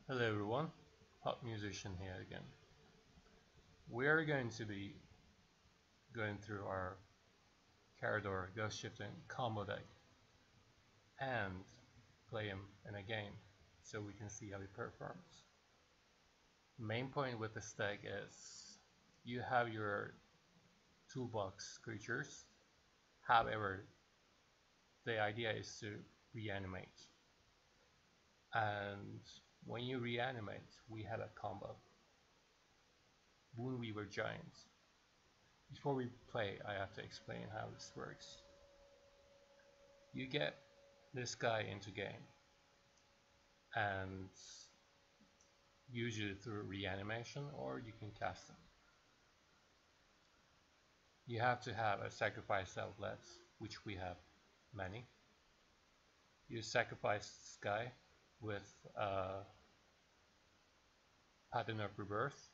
Hello everyone, HotMusician here again. We are going to be going through our Karador Ghost Shifting combo deck and play him in a game so we can see how he performs. Main point with this deck is you have your toolbox creatures, however the idea is to reanimate, and when you reanimate we have a combo, Boonweaver Giant. Before we play, I have to explain how this works. You get this guy into game, and usually through reanimation, or you can cast him. You have to have a sacrifice outlet, which we have many. You sacrifice this guy with a Pattern of Rebirth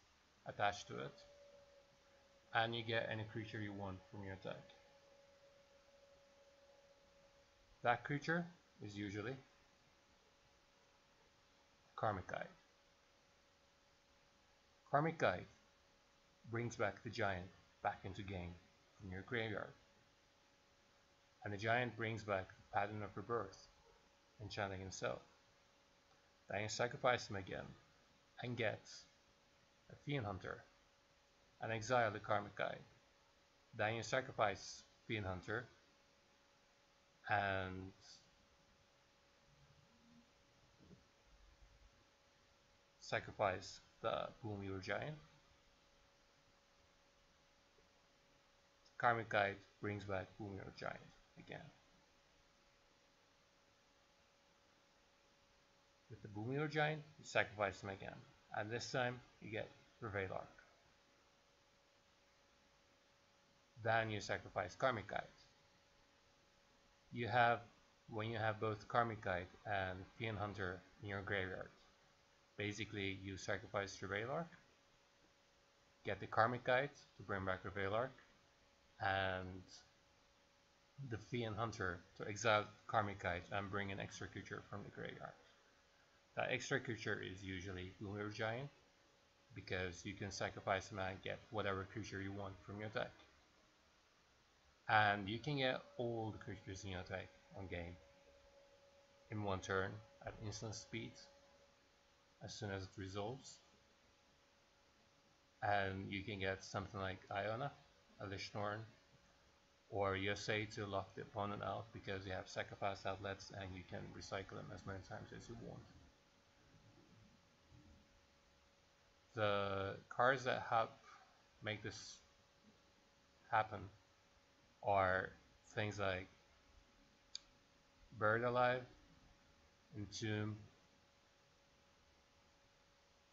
attached to it, and you get any creature you want from your deck. That creature is usually Karmic Guide. Karmic Guide brings back the giant back into game from your graveyard, and the giant brings back the Pattern of Rebirth, enchanting himself. Then you sacrifice him again and get a Fiend Hunter and exile the Karmic Guide. Then you sacrifice Fiend Hunter and sacrifice the Boonweaver Giant. Karmic Guide brings back Boonweaver Giant again. With the Boonweaver Giant, you sacrifice him again, and this time you get Reveil Arc. Then you sacrifice Karmic Guide. When you have both Karmic Guide and Fiend Hunter in your graveyard, basically you sacrifice Reveil Arc, get the Karmic Guide to bring back Reveil Arc, and the Fiend Hunter to exile Karmic Guide and bring an extra creature from the graveyard. That extra creature is usually Boonweaver Giant, because you can sacrifice him and get whatever creature you want from your deck. And you can get all the creatures in your deck on game in one turn at instant speed as soon as it resolves. And you can get something like Iona, Alishnorn, or Yosei to lock the opponent out because you have sacrifice outlets and you can recycle them as many times as you want. The cards that help make this happen are things like Buried Alive, Entomb,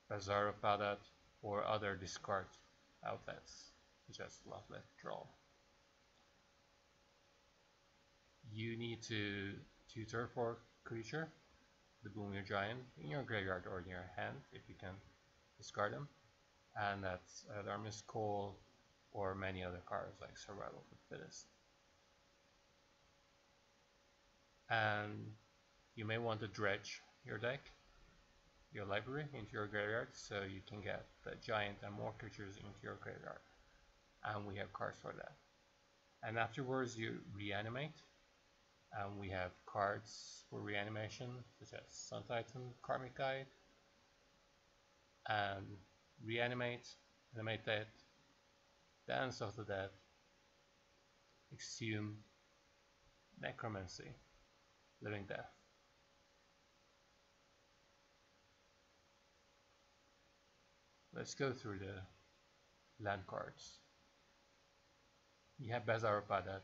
Bazaar of Padat, or other discard outlets such as Lovelet Draw. You need to tutor for creature, the Boonweaver Giant, in your graveyard or in your hand if you can discard them, and that's Alarmist Call or many other cards like Survival of the Fittest. And you may want to dredge your deck, your library, into your graveyard so you can get the giant and more creatures into your graveyard, and we have cards for that. And afterwards you reanimate, and we have cards for reanimation such as Sun Titan, Karmic Guide, and reanimate, animate that, Dance of the Dead, Exhume, Necromancy, Living Death. Let's go through the land cards. You have Bazaar of Padat.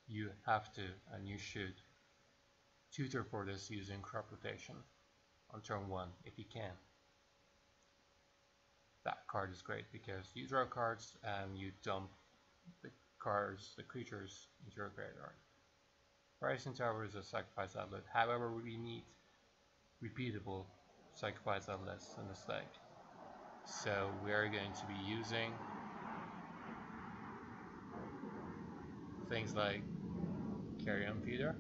You have to, and you should, tutor for this using crop rotation on turn 1 if you can. That card is great because you draw cards and you dump the creatures into your graveyard. Rising Tower is a sacrifice outlet, however we need repeatable sacrifice outlets in this deck. So we are going to be using things like Carrion Feeder,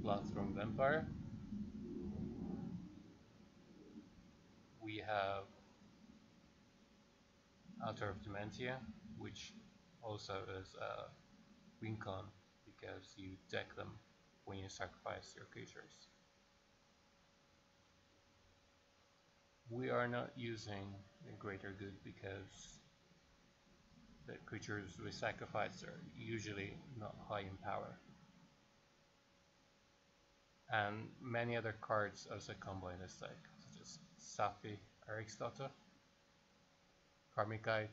Bloodthorn Vampire, we have Altar of Dementia, which also is a win con because you deck them when you sacrifice your creatures. We are not using the Greater Good because the creatures we sacrifice are usually not high in power. And many other cards also combo in this deck, such as Safi, Eriksdotter, Karmic Guide,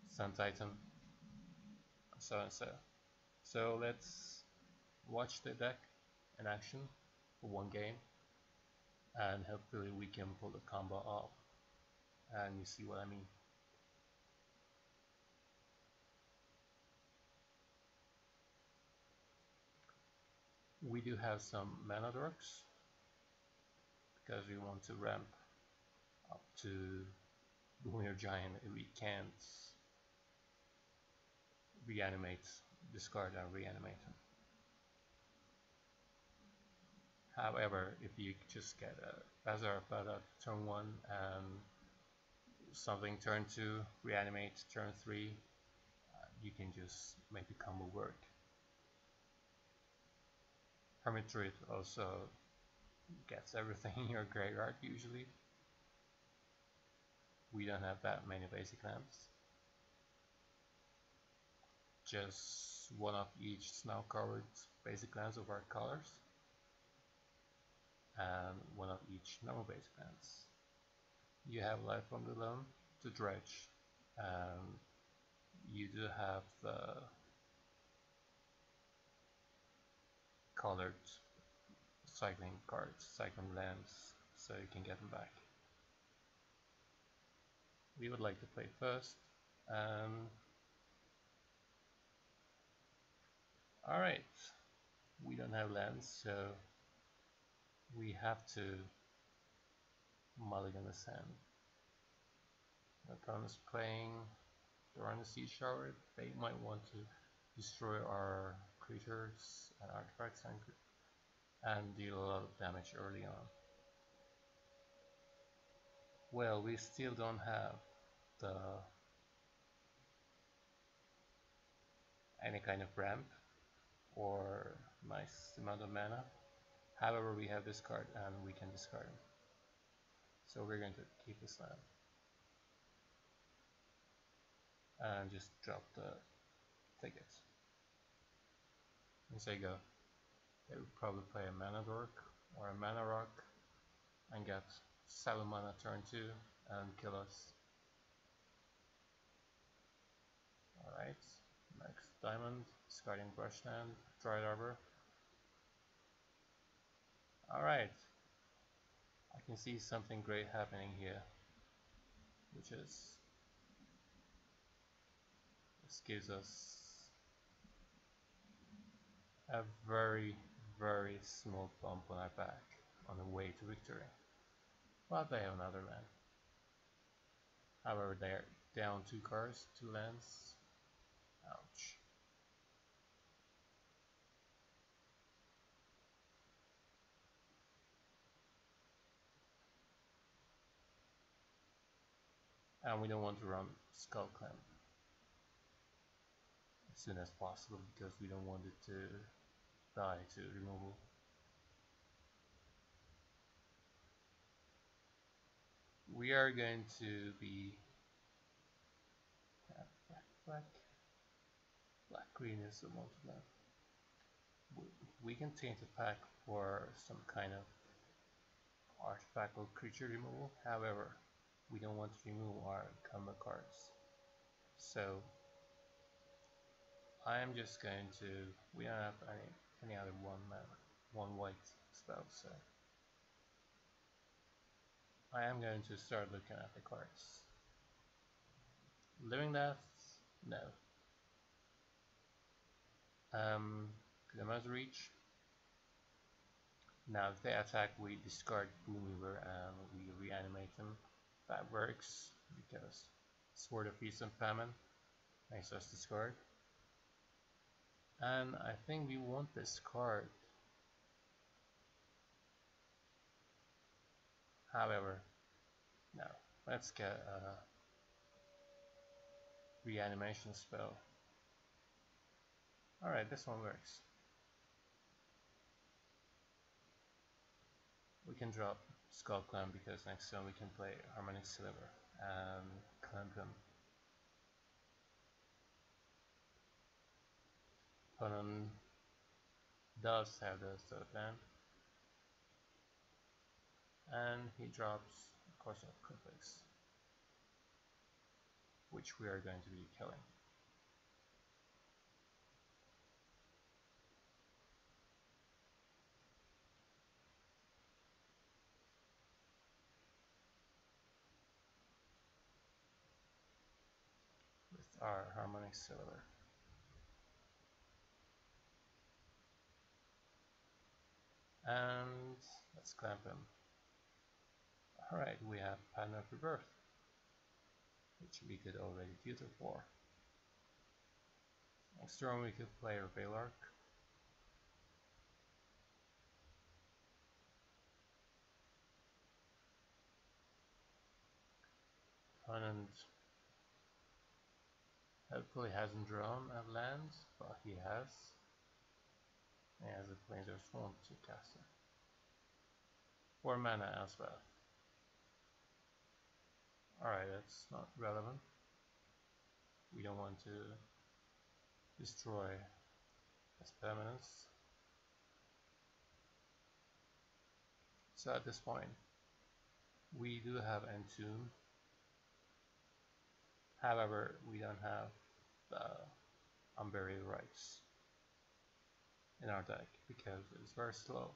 Sun Titan, so and so. So let's watch the deck in action for one game, and hopefully we can pull the combo off, and you see what I mean. We do have some mana dorks because we want to ramp up to Boomer Giant if we can't reanimate, discard and reanimate him. However, if you just get a Bazaar turn 1 and something turn 2, reanimate turn 3, you can just make the combo work. Hermit Druid also gets everything in your graveyard usually. We don't have that many basic lands. Just one of each snow covered basic lands of our colors, and one of each normal basic lands. You have Life on the Loam to dredge, and you do have the colored cycling cards, cycling lands, so you can get them back. We would like to play first. Alright, we don't have lands, so we have to mulligan the sand. The opponent is playing Duran the Sea Shower. They might want to destroy our creatures and artifacts and deal a lot of damage early on. Well, we still don't have any kind of ramp or nice amount of mana. However, we have this card and we can discard it. So we're going to keep this land and just drop the tickets. As I go, they would probably play a mana dork or a mana rock and get 7 mana turn 2 and kill us. Alright, next diamond, discarding brushland, Dried Arbor. Alright, I can see something great happening here, which is this gives us a very, very small bump on our back on the way to victory. But they have another land. However, they're down 2 cards, 2 lands. Ouch. And we don't want to run Skull Clamp as soon as possible because we don't want it to die to removal. We are going to be black green is the multi-land. We can change the pack for some kind of artifact or creature removal. However, we don't want to remove our combo cards. So I am just going to, we don't have any other one white spell, so I am going to start looking at the cards. Living Death, no. Glimmer's Reach. Now if they attack, we discard Boomweaver and we reanimate them. That works because Sword of Feast and Famine makes us discard. And I think we want this card. However, no. Let's get a reanimation spell. Alright, this one works. We can drop Skull Clamp because next turn we can play Harmonic Sliver and clamp him. Opponent does have the third land, and he drops Course of Conflicts, which we are going to be killing. With our Harmonic Silver. And let's clamp him. Alright, we have Pattern of Rebirth, which we could already tutor for. Next turn we could play our Velark. Opponent hopefully hasn't drawn a land, but he has. He has a Planeswalker Swamp to cast it. 4 mana as well. Alright, that's not relevant. We don't want to destroy his permanence. So at this point, we do have Entomb. However, we don't have the Unburied Rites in our deck because it's very slow.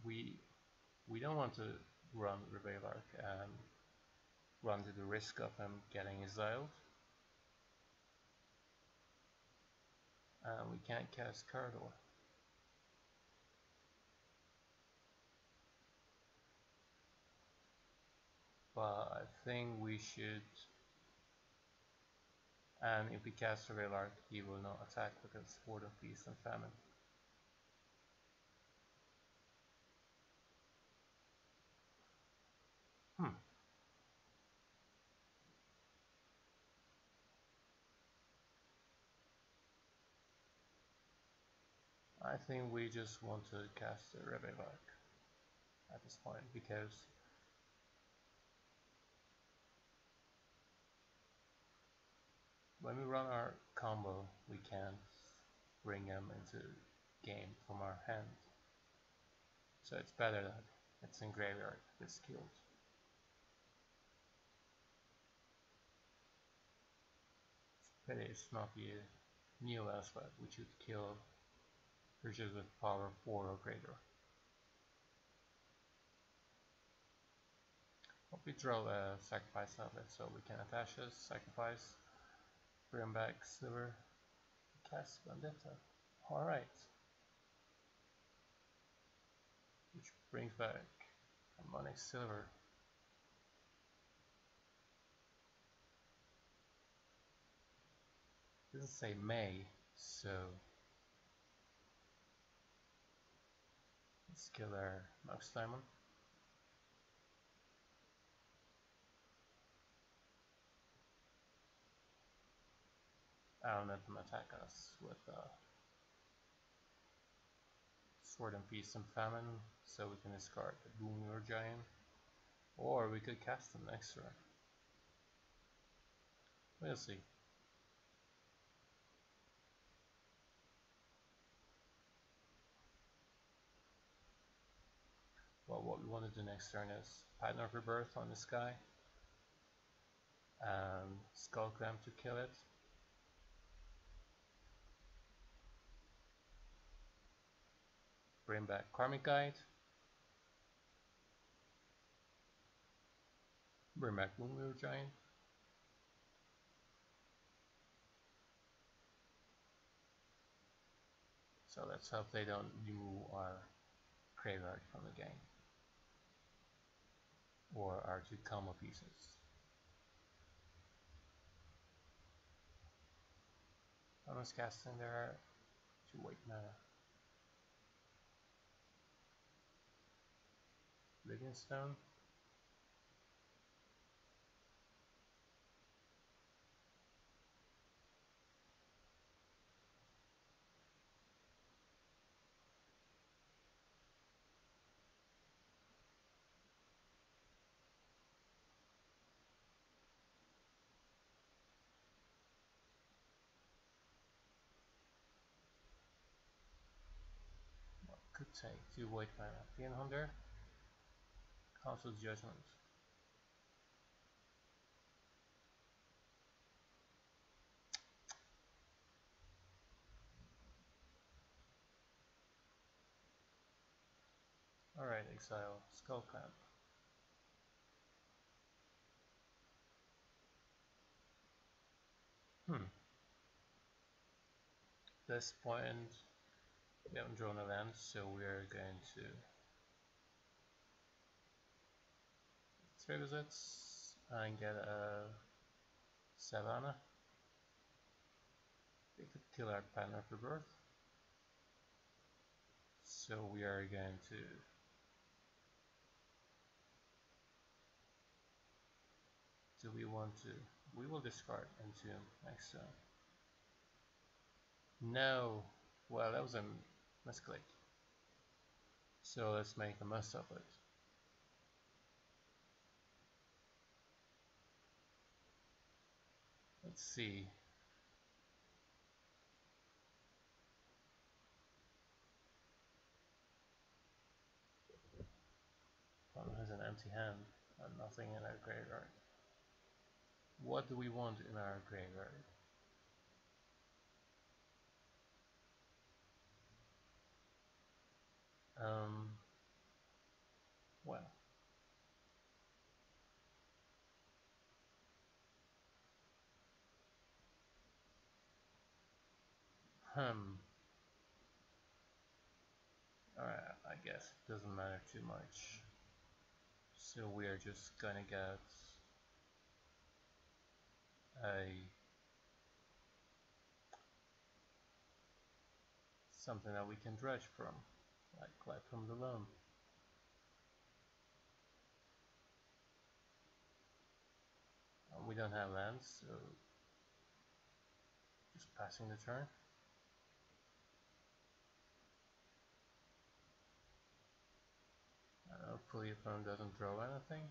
We don't want to run Revelark and run to the risk of him getting exiled. And we can't cast Karador. But I think we should, and if we cast Revelark, he will not attack because Sword of Peace and Famine. I think we just want to cast a Revelark at this point because when we run our combo, we can't bring him into game from our hand. So it's better that it's in graveyard, it's killed. Pity it's not the new aspect, which would kill creatures with power 4 or greater. Hope we draw a sacrifice outlet so we can attach this, sacrifice, bring back Sliver, cast Vendetta. Alright. Which brings back Harmonic Silver. It doesn't say May, so let's kill our Mouse Diamond. I'll let them attack us with Sword and Peace and Famine, so we can discard the Boom Your Giant, or we could cast them next turn. We'll see. Well, what we want to do next turn is Pattern of Rebirth on this guy, and Skull Clamp to kill it. Bring back Karmic Guide. Bring back Boomwheel Giant. So let's hope they don't remove our graveyard from the game. Or our 2 combo pieces. Almost casting there to white mana. They obsidian stone. Could take 2 white mana. Fiend Hunter, Council Judgment. Alright, exile Skullclamp. This point, we haven't drawn a land, so we are going to 3 visits and get a Savannah. We could kill our Pattern of Rebirth. So we are going to do we want to? We will discard Entomb next turn. No! Well, that was a misclick. So let's make the most of it. Let's see. Opponent has an empty hand and nothing in our graveyard. What do we want in our graveyard? Well. Alright, I guess it doesn't matter too much. So we are just gonna get a something that we can dredge from, like from the loam. We don't have lands, so just passing the turn. Hopefully opponent doesn't draw anything.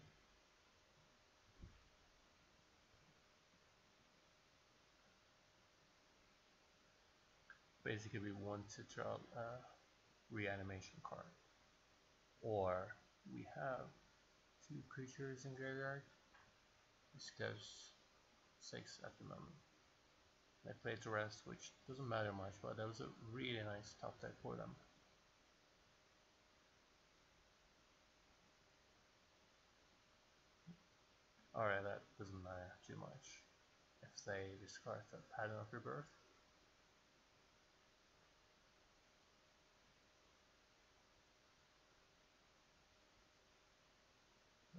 Basically we want to draw a reanimation card. Or we have 2 creatures in graveyard. This goes 6 at the moment. They played the rest, which doesn't matter much, but that was a really nice top deck for them. Alright, that doesn't matter too much. If they discard the Pattern of Rebirth,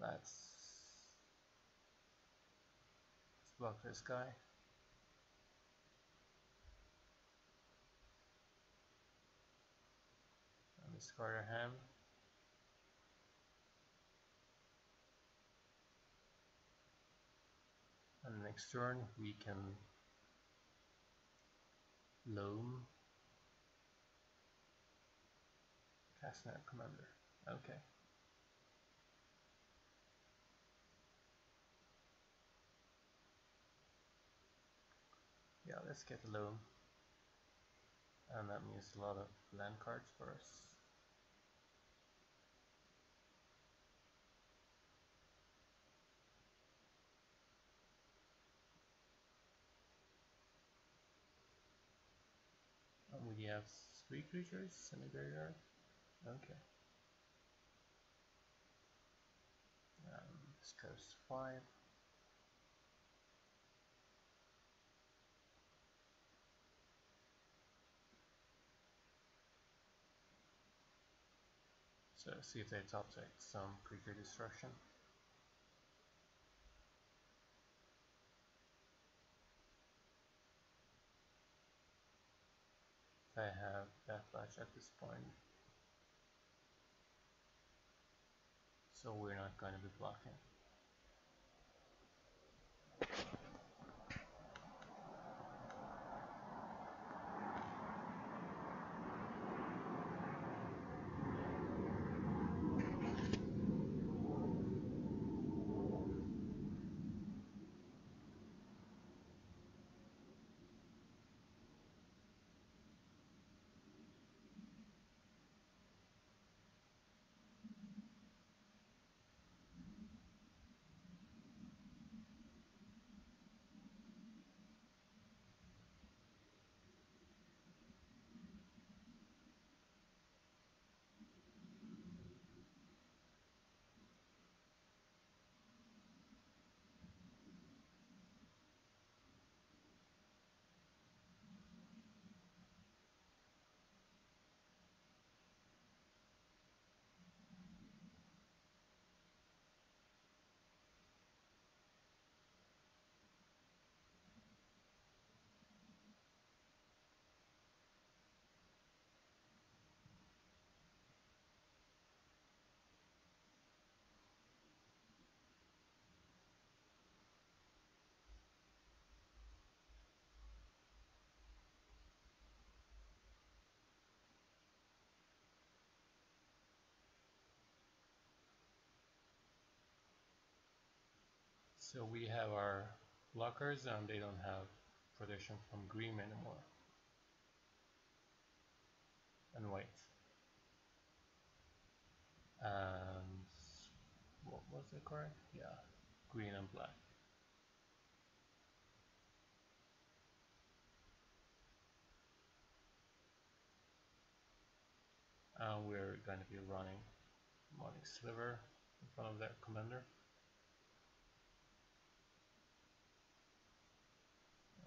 let's block this guy. And discard our hand. And next turn we can loam Castner Commander. Okay. Yeah, let's get a loam. And that means a lot of land cards for us. And we have 3 creatures in the graveyard. Okay. This goes to 5. So see if they top deck some creature destruction. They have Deathlatch at this point. so we're not going to be blocking. So we have our blockers and they don't have protection from green anymore. And white. And what was it correct? Yeah, green and black. And we're going to be running Morning Sliver in front of that commander.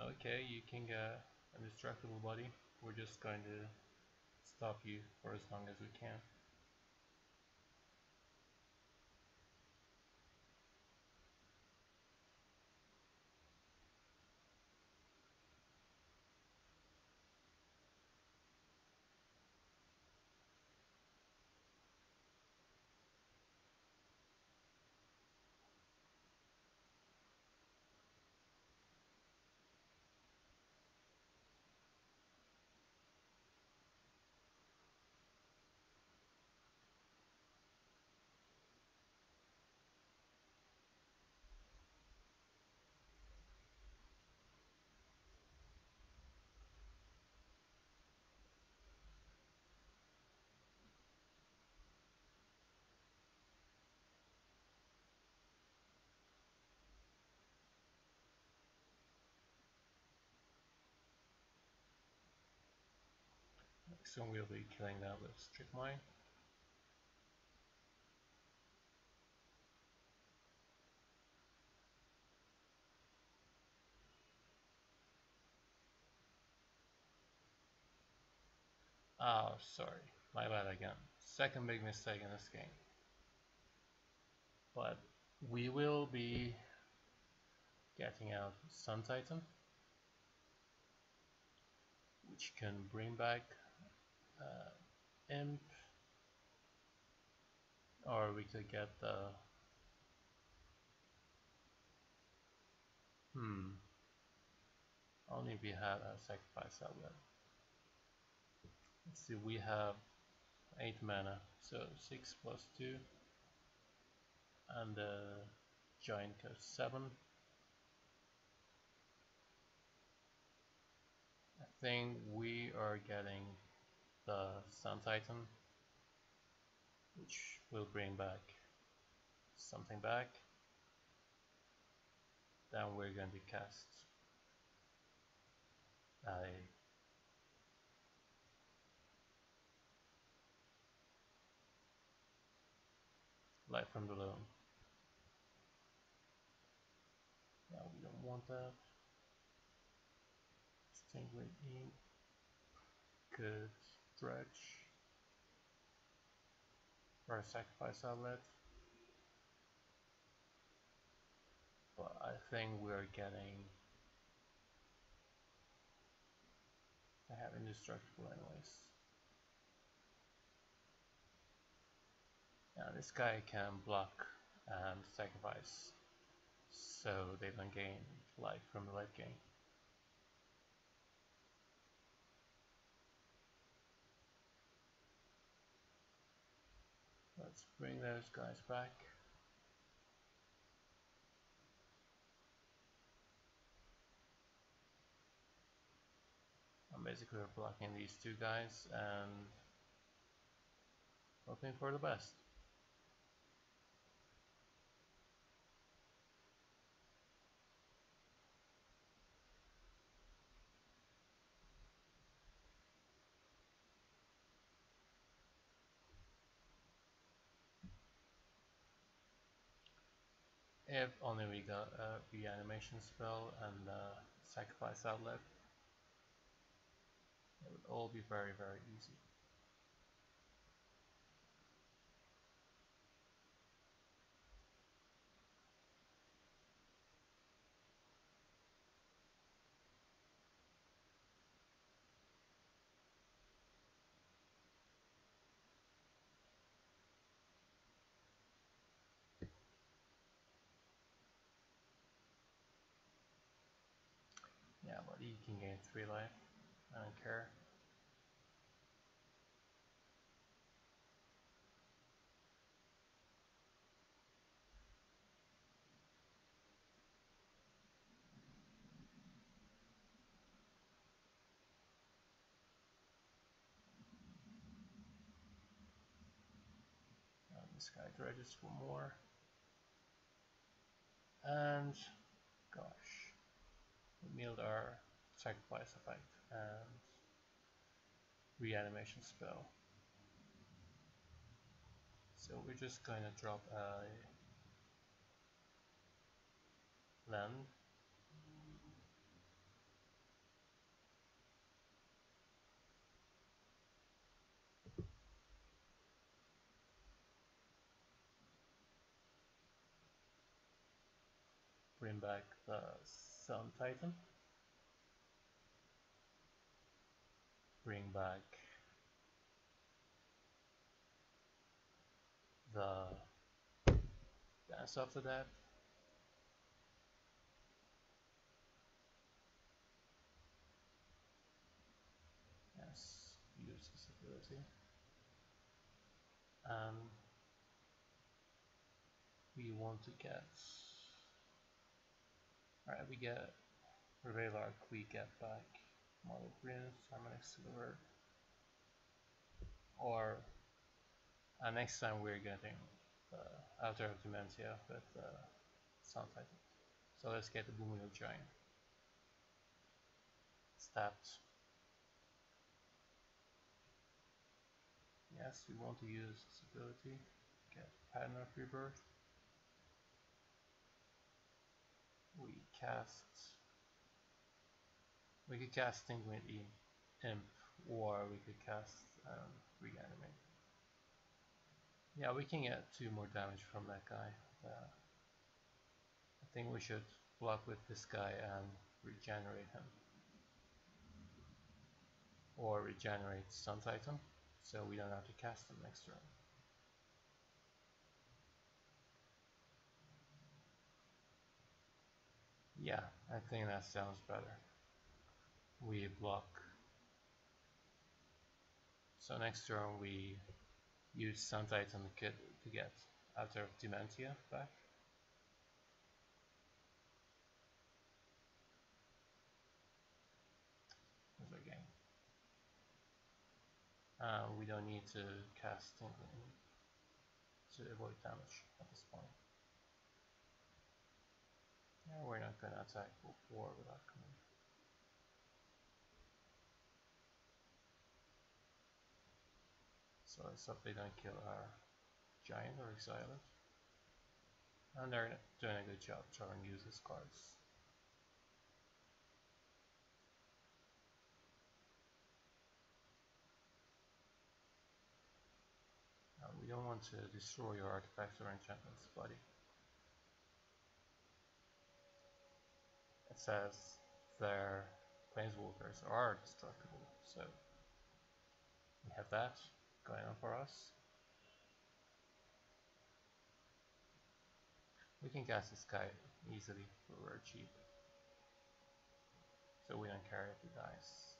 Okay, you can get an indestructible body. We're just going to stop you for as long as we can. So we'll be killing that with Strict Mine. Oh, sorry, my bad again. Second big mistake in this game. But we will be getting out Sun Titan, which can bring back Imp, or we could get the only if we have a sacrifice outlet. Let's see, we have 8 mana, so 6 plus 2, and the giant costs 7. I think we are getting the Sun Titan, which will bring back something back. Then we're going to cast a Light from the Loam. Yeah, we don't want that. Stingray Ink could stretch for a sacrifice outlet. But I think we're getting I have indestructible anyways. Now this guy can block and sacrifice, so they don't gain life from the late game. Let's bring those guys back. I'm basically blocking these two guys and hoping for the best. If only we got a reanimation spell and a sacrifice outlet, it would all be very, very easy. Yeah, but he can gain 3 life. I don't care. This guy dredges for more. And gosh, we milled our sacrifice effect and reanimation spell. So we're just going to drop a land. Bring back the Sun Titan. Bring back the dance after that. Yes, use this ability. We want to get. Alright, we get Reveal our we get back Model Prince, Harmonic Silver, or next time we're getting Outer of Dementia with Sun Titan. So let's get the Booming Giant. Stabbed. Yes, we want to use this ability. Get Pattern of Rebirth. We could cast Tingling Imp, or we could cast Reanimate. Yeah, we can get 2 more damage from that guy. I think we should block with this guy and regenerate him. Or regenerate Sun Titan, so we don't have to cast him next turn. Yeah, I think that sounds better. We block. So next turn we use Sun Titan to get Outer of Dementia back. There's our game. We don't need to cast Tingling to avoid damage at this point. Yeah, we're not going to attack before without coming. So let's hope they don't kill our giant or exile it. And they're doing a good job trying to use his cards. We don't want to destroy your artifacts or enchantments, buddy. It says their planeswalkers are destructible, so we have that going on for us. We can cast this guy easily, but we're cheap. So we don't carry the dice.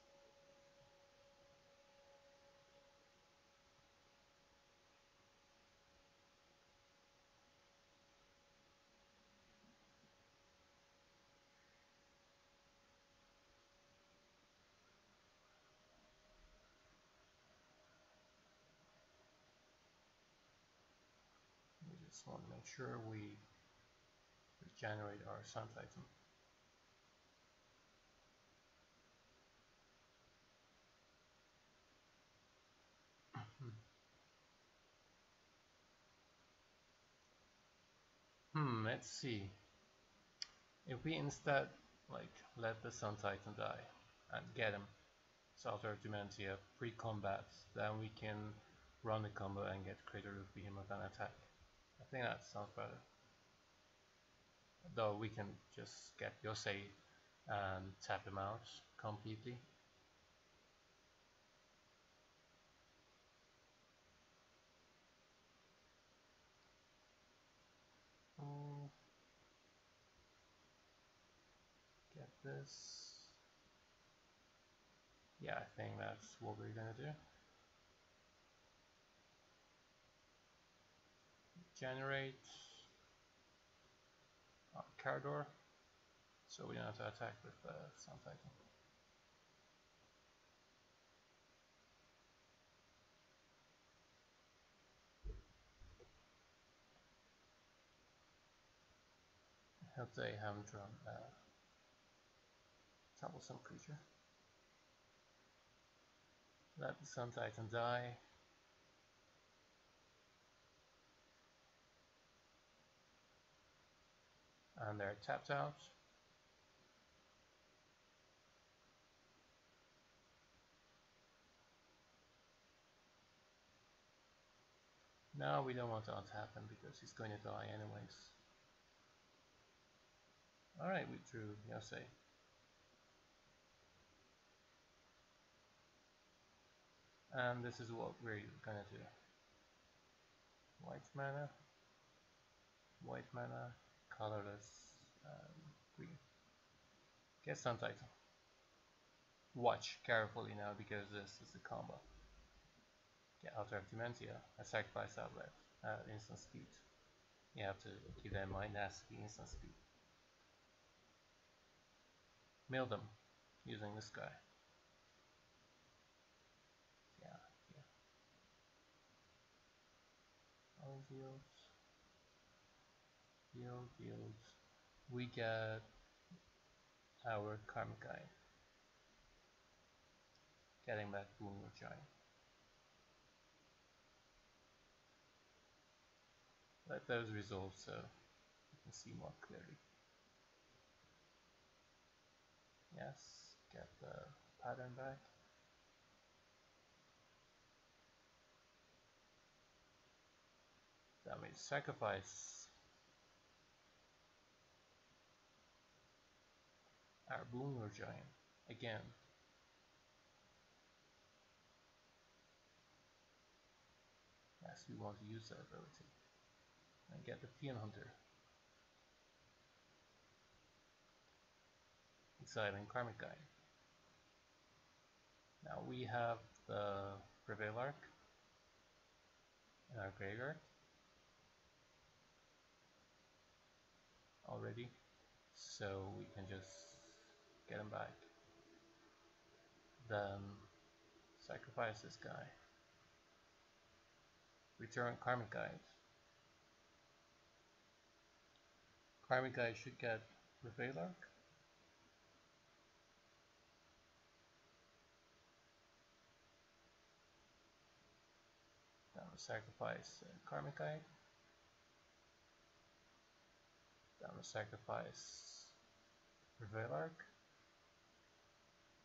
We just want to make sure we regenerate our Sun Titan. Let's see. If we instead let the Sun Titan die and get him Salter Dementia pre-combat, then we can run the combo and get Crater Roof Behemoth and attack. I think that sounds better. Though we can just get Yosei and tap him out completely. Get this. Yeah, I think that's what we're gonna do. Generate Karador, so we don't have to attack with Sun Titan. Hope they haven't drawn troublesome creature. Let the Sun Titan die. And they're tapped out. Now we don't want to untap him because he's going to die anyways. Alright, we drew Yosei. And this is what we're gonna do. White mana, colorless, green. Get Sun Titan. Watch carefully now because this is the combo. Get Altar of Dementia, a sacrifice outlet at instant speed. You have to keep that in mind, it has to be instant speed. Mill them using this guy. Yeah. All yields. We get our Karmic Guide. Getting back Boomer Giant. Let those resolve so you can see more clearly. Yes, get the pattern back. Then we sacrifice our Boomer Giant again. Yes, we want to use that ability. And get the Fiend Hunter. Exiling Karmic Guide. Now we have the Prevail Arc in our graveyard already, so we can just get him back. Then sacrifice this guy. Return Karmic Guide. Karmic Guide should get Prevail Arc. Then we sacrifice Karmic Guide. Then we sacrifice Prevail Arc.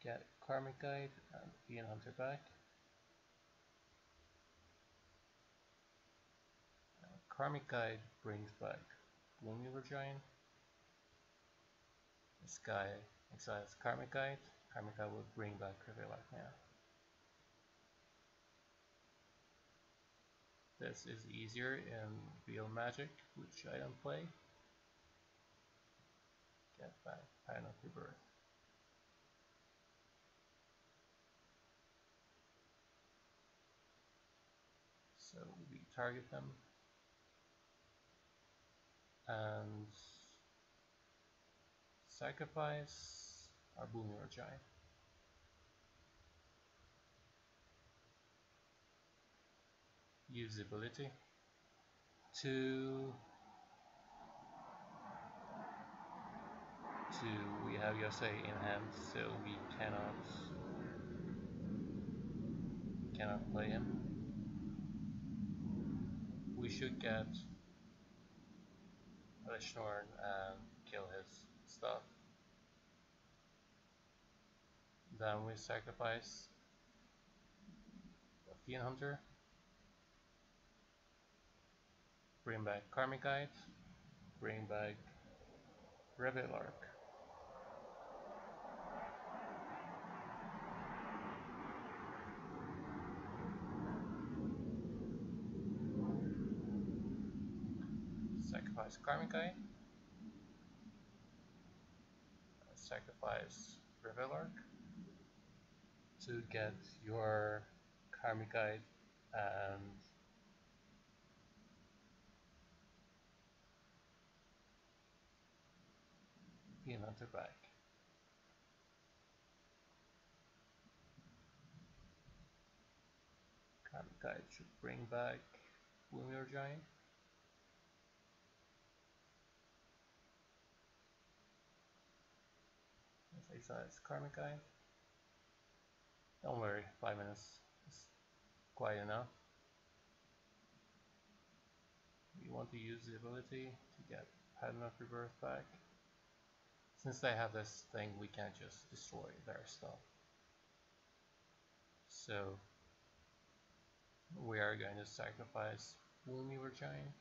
Get Karmic Guide and Fiend Hunter back. Karmic Guide brings back Gloomweaver Giant. This guy exiles Karmic Guide. Karmic Guide will bring back Prevail Arc now. This is easier in real Magic, which I don't play. get back pattern of rebirth. So we target them and sacrifice our Boomer Giant. Use the ability to we have Yosei in hand, so we cannot play him. We should get Lishnorn and kill his stuff. Then we sacrifice Fiend Hunter, bring back Karmic Guide, bring back Revelark. Sacrifice Karmic Guide, sacrifice Revelark to get your Karmic Guide and Fiend Hunter back. Karmic Guide should bring back Boomer Giant. Let's exercise Karmic Guide. Don't worry, 5 minutes is quite enough. We want to use the ability to get Pattern of Rebirth back. Since they have this thing, we can't just destroy their stuff. So we are going to sacrifice Boomer Giant.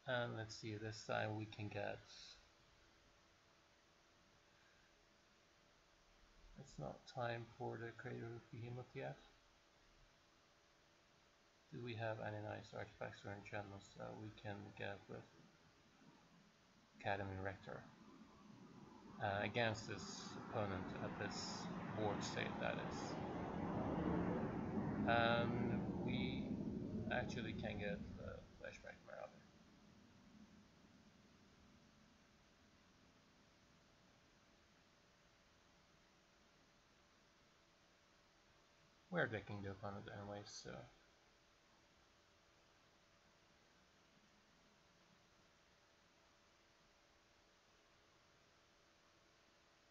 And let's see, this time we can get... It's not time for the Karador Behemoth yet. Do we have any nice artifacts or enchantments that we can get with Academy Rector? Against this opponent at this board state, that is. And we actually can get Flashback Marauder. We're decking the opponent anyway, so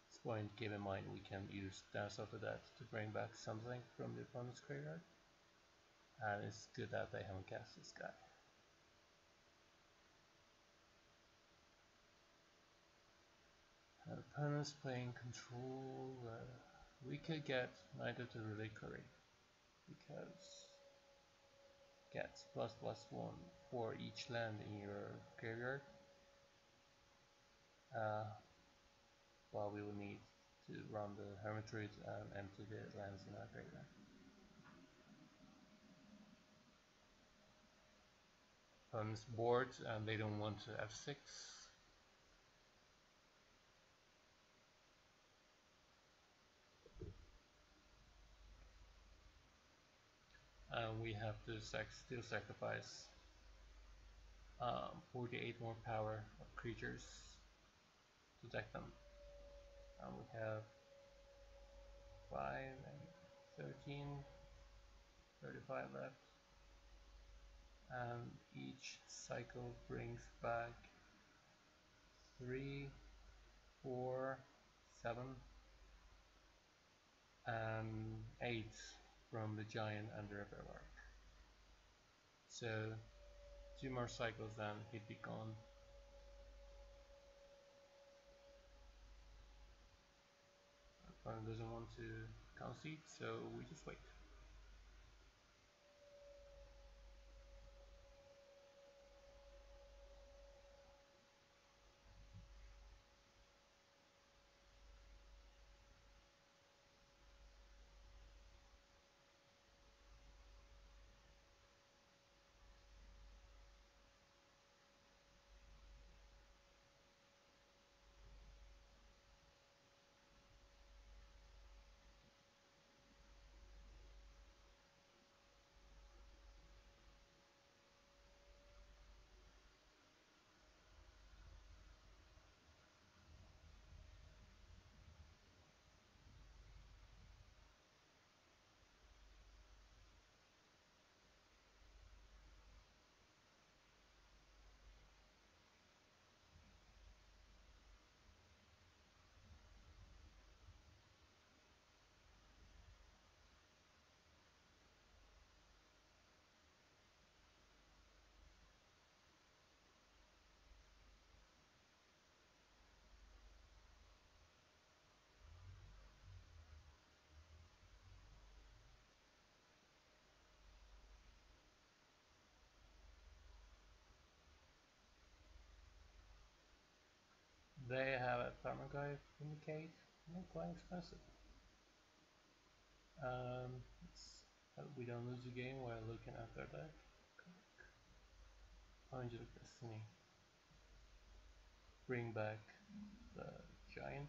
it's point keep in mind we can use Dance After That to bring back something from the opponent's graveyard. And it's good that they haven't cast this guy. Opponents playing control. We could get Knight of the Reliquary because gets ++1 for each land in your graveyard. While we will need to run the Hermitry and empty the lands in our graveyard. Opponents board and they don't want to F6. And we have to still sacrifice 48 more power of creatures to deck them. And we have 5 and 13, 35 left. And each cycle brings back 3, 4, 7, and 8 from the Giant and the Revelark. So 2 more cycles then he'd be gone. Opponent doesn't want to concede, so we just wait. They have a Tarmogoyf indicate, quite expensive. We don't lose the game while looking at their deck. Angel of Destiny. Bring back the Giant.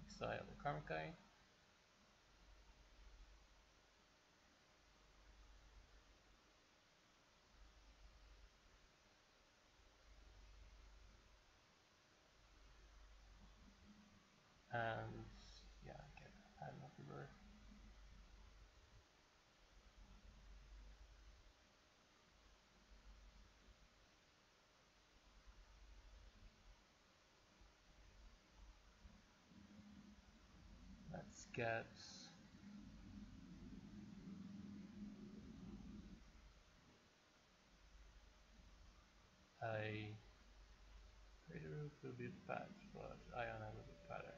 Exile the Karmic Guy. And yeah, get Pattern of Rebirth. Let's get a Karador will be bad, but Iona will be better.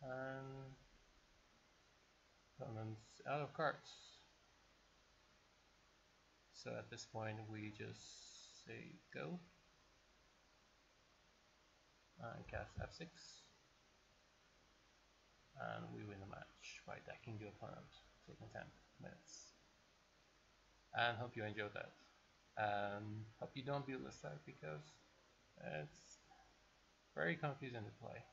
And opponent's out of cards. So at this point we just say go and cast F6, and we win the match by decking the opponent, taking 10 minutes. And hope you enjoyed that. And hope you don't build this deck because it's very confusing to play.